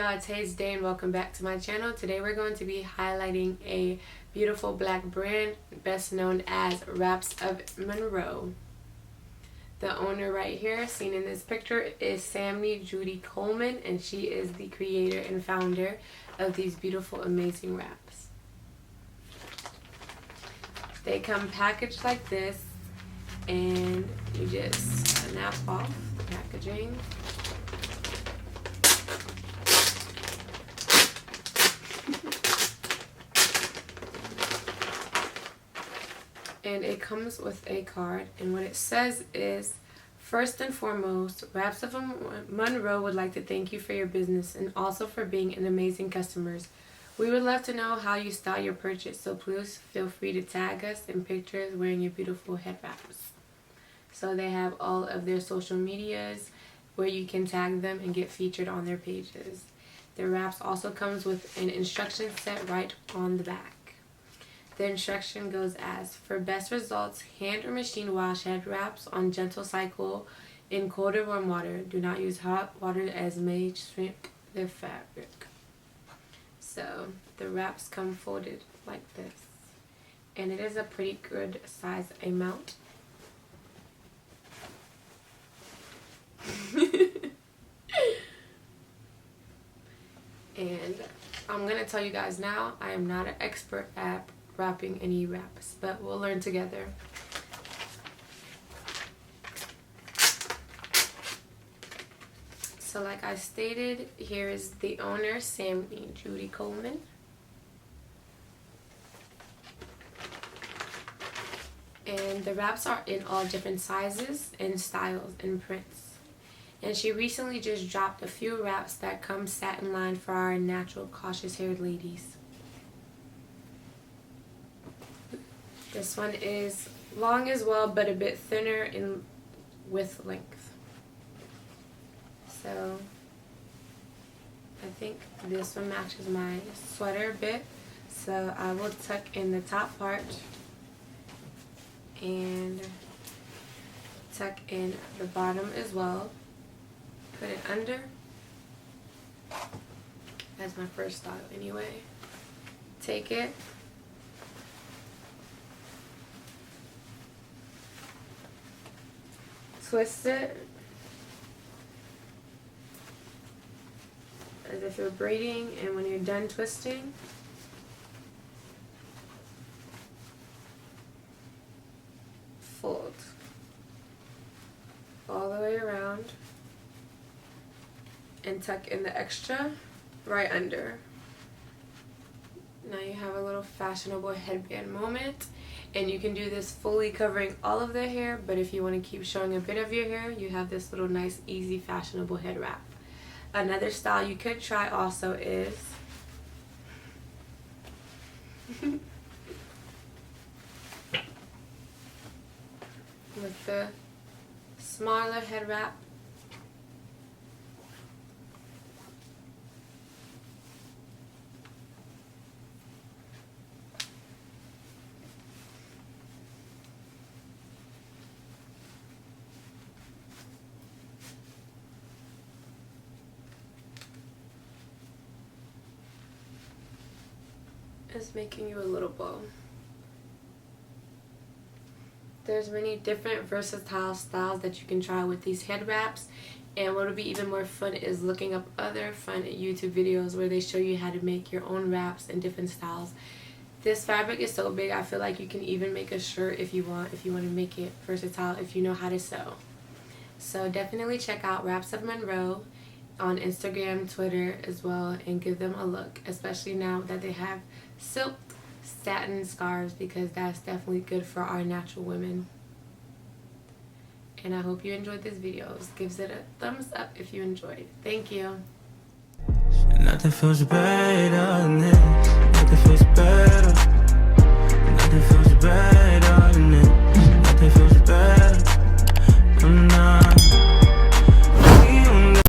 y'all, it's Day and welcome back to my channel. Today we're going to be highlighting a beautiful black brand best known as Wraps of Monroe. The owner right here seen in this picture is Sammy Judy Coleman, and she is the creator and founder of these beautiful amazing wraps. They come packaged like this, and you just snap off the packaging. And it comes with a card, and what it says is, first and foremost, Wraps of Monroe would like to thank you for your business and also for being an amazing customers. We would love to know how you style your purchase, so please feel free to tag us in pictures wearing your beautiful head wraps. So they have all of their social medias where you can tag them and get featured on their pages. The wraps also comes with an instruction set right on the back. The instruction goes as, for best results, hand or machine wash head wraps on gentle cycle in cold or warm water. Do not use hot water as may shrink the fabric. So the wraps come folded like this, and it is a pretty good size amount. And I'm gonna tell you guys now, I am not an expert at wrapping any wraps, but we'll learn together. So like I stated, here is the owner, Sammy Judy Coleman. And the wraps are in all different sizes and styles and prints. And she recently just dropped a few wraps that come satin lined for our natural cautious haired ladies. This one is long as well, but a bit thinner in width length. So I think this one matches my sweater a bit. So I will tuck in the top part and tuck in the bottom as well. Put it under. That's my first style anyway. Take it. Twist it as if you're braiding, and when you're done twisting, fold all the way around and tuck in the extra right under. Now you have a little fashionable headband moment, and you can do this fully covering all of the hair, but if you want to keep showing a bit of your hair, you have this little nice, easy, fashionable head wrap. Another style you could try also is with the smaller head wrap. Is making you a little bow. There's many different versatile styles that you can try with these head wraps, and what will be even more fun is looking up other fun YouTube videos where they show you how to make your own wraps in different styles. This fabric is so big, I feel like you can even make a shirt if you want to make it versatile, if you know how to sew. So definitely check out Wraps of Monroe on Instagram, Twitter as well, and give them a look, especially now that they have silk satin scarves, because that's definitely good for our natural women. And I hope you enjoyed this video. Give it a thumbs up if you enjoyed. Thank you. Nothing feels better than this. Nothing feels better. Nothing feels better.